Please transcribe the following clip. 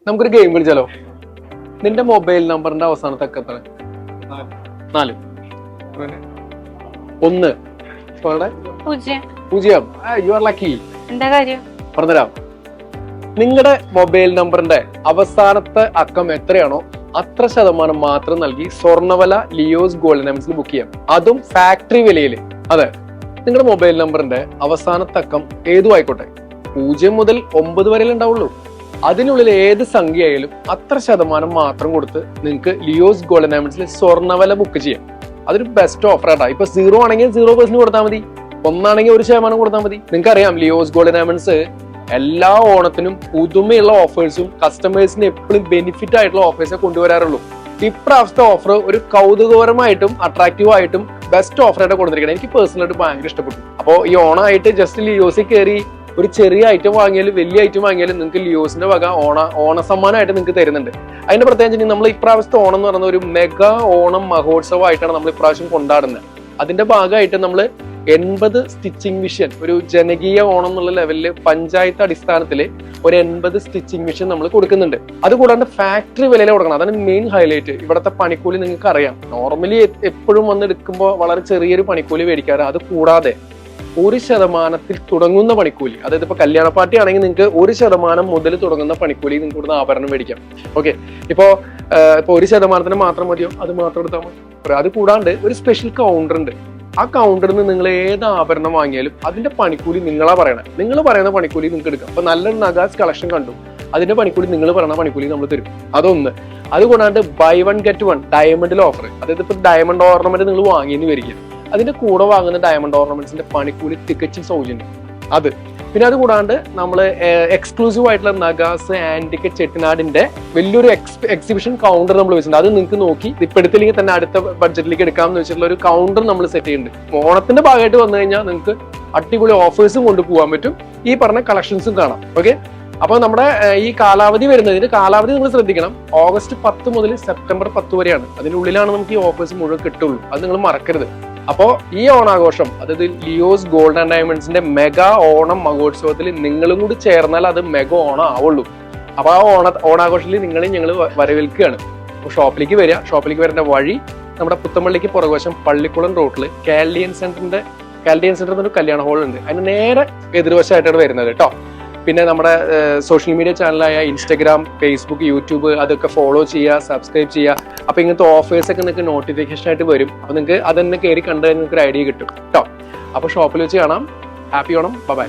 നമുക്കൊരു ഗെയിം കളിച്ചാലോ? നിന്റെ മൊബൈൽ നമ്പറിന്റെ അവസാനത്തെ അക്കം എത്ര? 4. 1. 0. You are lucky. എന്താ കാര്യം? പറഞ്ഞുതരാം. നിങ്ങളുടെ മൊബൈൽ നമ്പറിന്റെ അവസാനത്തെ അക്കം എത്രയാണോ അത്ര ശതമാനം മാത്രം നൽകി സ്വർണ്ണവല ലിയോസ് ഗോൾഡ് ഡയമണ്ട്സിൽ ബുക്ക് ചെയ്യാം. അതും ഫാക്ടറി വിലയിൽ. അതെ, നിങ്ങളുടെ മൊബൈൽ നമ്പറിന്റെ അവസാനത്തെ അക്കം ഏതും ആയിക്കോട്ടെ, 0 മുതൽ 9 വരെ ഉണ്ടാവുള്ളൂ. അതിനുള്ളിൽ ഏത് സംഖ്യ ആയാലും അത്ര ശതമാനം മാത്രം കൊടുത്ത് നിങ്ങൾക്ക് ലിയോസ് ഗോൾഡ് ഡയമണ്ട്സിൽ സ്വർണ്ണവല ബുക്ക് ചെയ്യാം. അതൊരു ബെസ്റ്റ് ഓഫർ ആട്ടാ. ഇപ്പൊ 0 ആണെങ്കിൽ 0% കൊടുത്താൽ മതി, 1 ആണെങ്കിൽ 1% കൊടുത്താൽ മതി. നിങ്ങൾക്ക് അറിയാം, ലിയോസ് ഗോൾഡ് ഡയമണ്ട്സ് എല്ലാ ഓണത്തിനും പുതുമയുള്ള ഓഫേഴ്സും കസ്റ്റമേഴ്സിന് എപ്പോഴും ബെനിഫിറ്റ് ആയിട്ടുള്ള ഓഫേഴ്സേ കൊണ്ടുവരാറുള്ളൂ. ഇപ്രാവശ്യത്തെ ഓഫർ ഒരു കൗതുകപരമായിട്ടും അട്രാക്റ്റീവ് ആയിട്ടും ബെസ്റ്റ് ഓഫറായിട്ട് കൊടുത്തിരിക്കണം. എനിക്ക് പേഴ്സണലായിട്ട് ഭയങ്കര ഇഷ്ടപ്പെട്ടു. അപ്പോൾ ഈ ഓണമായിട്ട് ജസ്റ്റ് ലിയോസിൽ കയറി ഒരു ചെറിയ ഐറ്റം വാങ്ങിയാലും വലിയ ഐറ്റം വാങ്ങിയാലും നിങ്ങൾക്ക് ലിയോസിന്റെ വക ഓണസമ്മാനമായിട്ട് നിങ്ങൾക്ക് തരുന്നുണ്ട്. അതിന്റെ പ്രത്യേകിച്ച് നമ്മൾ ഇപ്രാവശ്യത്തെ ഓണം എന്ന് പറയുന്ന ഒരു മെഗാ ഓണം മഹോത്സവമായിട്ടാണ് നമ്മൾ ഇപ്രാവശ്യം കൊണ്ടാടുന്നത്. അതിന്റെ ഭാഗമായിട്ട് നമ്മൾ 80 സ്റ്റിച്ചിങ് മിഷൻ, ഒരു ജനകീയ ഓണം എന്നുള്ള ലെവലില് പഞ്ചായത്ത് അടിസ്ഥാനത്തിൽ ഒരു 80 സ്റ്റിച്ചിങ് മിഷൻ നമ്മൾ കൊടുക്കുന്നുണ്ട്. അതുകൂടാണ്ട് ഫാക്ടറി വിലയിൽ കൊടുക്കണം. അതാണ് മെയിൻ ഹൈലൈറ്റ്. ഇവിടുത്തെ പണിക്കൂലി നിങ്ങൾക്ക് അറിയാം, നോർമലി എപ്പോഴും വന്ന് എടുക്കുമ്പോൾ വളരെ ചെറിയൊരു പണിക്കൂലി മേടിക്കാറ്. അത് കൂടാതെ 1% തുടങ്ങുന്ന പണിക്കൂലി, അതായത് ഇപ്പൊ കല്യാണ പാർട്ടി ആണെങ്കിൽ നിങ്ങൾക്ക് 1% മുതൽ തുടങ്ങുന്ന പണിക്കൂലി നിങ്ങൾക്ക് ഇവിടുന്ന് ആഭരണം മേടിക്കാം. ഓക്കെ, ഇപ്പൊ 1% മാത്രം മതിയോ? അത് മാത്രം എടുത്താൽ മതി. അത് കൂടാണ്ട് ഒരു സ്പെഷ്യൽ കൗണ്ടർ ഉണ്ട്. ആ കൗണ്ടറിൽ നിന്ന് നിങ്ങൾ ഏത് ആഭരണം വാങ്ങിയാലും അതിന്റെ പണിക്കൂലി നിങ്ങളാ പറയണേ. നിങ്ങൾ പറയുന്ന പണിക്കൂലി നിങ്ങൾക്ക് എടുക്കാം. അപ്പൊ നല്ലൊരു നഗാസ് കളക്ഷൻ കണ്ടു, അതിന്റെ പണിക്കൂലി നിങ്ങൾ പറയുന്ന പണിക്കൂലി നമ്മൾ തരും. അതൊന്ന്. അതുകൂടാണ്ട് ബൈ 1 ഗെറ്റ് 1 ഡയമണ്ടിൽ ഓഫർ. അതായത് ഇപ്പൊ ഡയമണ്ട് ഓർണമെന്റ് നിങ്ങൾ വാങ്ങിയെന്ന് വരിക, അതിന്റെ കൂടെ വാങ്ങുന്ന ഡയമണ്ട് ഓർണമെന്റ്സിന്റെ പണിക്കൂലി തികച്ചും സൗജന്യം. അത് പിന്നെ അത് കൂടാണ്ട് നമ്മൾ എക്സ്ക്ലൂസീവ് ആയിട്ടുള്ള നഗാസ് ആന്റിക് ചെട്ടിനാടിന്റെ വലിയൊരു എക്സിബിഷൻ കൗണ്ടർ നമ്മൾ വെച്ചിട്ടുണ്ട്. അത് നിങ്ങൾക്ക് നോക്കി ഇപ്പൊ എടുത്തില്ലെങ്കിൽ തന്നെ അടുത്ത ബഡ്ജറ്റിലേക്ക് എടുക്കാമെന്ന് വെച്ചിട്ടുള്ള ഒരു കൗണ്ടർ നമ്മൾ സെറ്റ് ചെയ്യുന്നുണ്ട്. ഓണത്തിന്റെ ഭാഗമായിട്ട് വന്നു കഴിഞ്ഞാൽ നിങ്ങൾക്ക് അടിപൊളി ഓഫേഴ്സും കൊണ്ടുപോകാൻ പറ്റും, ഈ പറഞ്ഞ കളക്ഷൻസും കാണാം. ഓക്കെ, അപ്പൊ നമ്മുടെ ഈ കാലാവധി വരുന്നതിന് കാലാവധി നിങ്ങൾ ശ്രദ്ധിക്കണം. ഓഗസ്റ്റ് 10 മുതൽ സെപ്റ്റംബർ 10 വരെയാണ്. അതിനുള്ളിലാണ് നമുക്ക് ഈ ഓഫേഴ്സ് മുഴുവൻ കിട്ടുള്ളൂ. അത് നിങ്ങൾ മറക്കരുത്. അപ്പോ ഈ ഓണാഘോഷം, അതായത് ലിയോസ് ഗോൾഡ് ആൻഡ് ഡയമണ്ട്സിന്റെ മെഗാ ഓണം മഹോത്സവത്തിൽ നിങ്ങളും കൂടി ചേർന്നാൽ അത് മെഗാ ഓണം ആവുള്ളൂ. അപ്പൊ ആ ഓണാഘോഷത്തിൽ നിങ്ങളെ ഞങ്ങൾ വരവേൽക്കുകയാണ്. അപ്പൊ ഷോപ്പിലേക്ക് വരിക. ഷോപ്പിലേക്ക് വരുന്ന വഴി നമ്മുടെ പുത്തമ്പള്ളിക്ക് പുറകുവശം പള്ളിക്കുളം റോഡിൽ കാൽഡിയൻ സെന്റർ ഒരു കല്യാണ ഹോൾ ഉണ്ട്. അതിന് നേരെ എതിർവശമായിട്ടാണ് വരുന്നത് കേട്ടോ. പിന്നെ നമ്മുടെ സോഷ്യൽ മീഡിയ ചാനലായ ഇൻസ്റ്റഗ്രാം, ഫേസ്ബുക്ക്, യൂട്യൂബ് അതൊക്കെ ഫോളോ ചെയ്യുക, സബ്സ്ക്രൈബ് ചെയ്യുക. അപ്പൊ ഇങ്ങനത്തെ ഓഫേഴ്സ് ഒക്കെ നിങ്ങൾക്ക് നോട്ടിഫിക്കേഷൻ ആയിട്ട് വരും. അപ്പൊ നിങ്ങൾക്ക് അതെന്നെ കയറി കണ്ടു നിങ്ങൾക്ക് ഒരു ഐഡിയ കിട്ടും കേട്ടോ. അപ്പൊ ഷോപ്പിൽ വെച്ച് കാണാം. ഹാപ്പി ഓണം. ബൈ.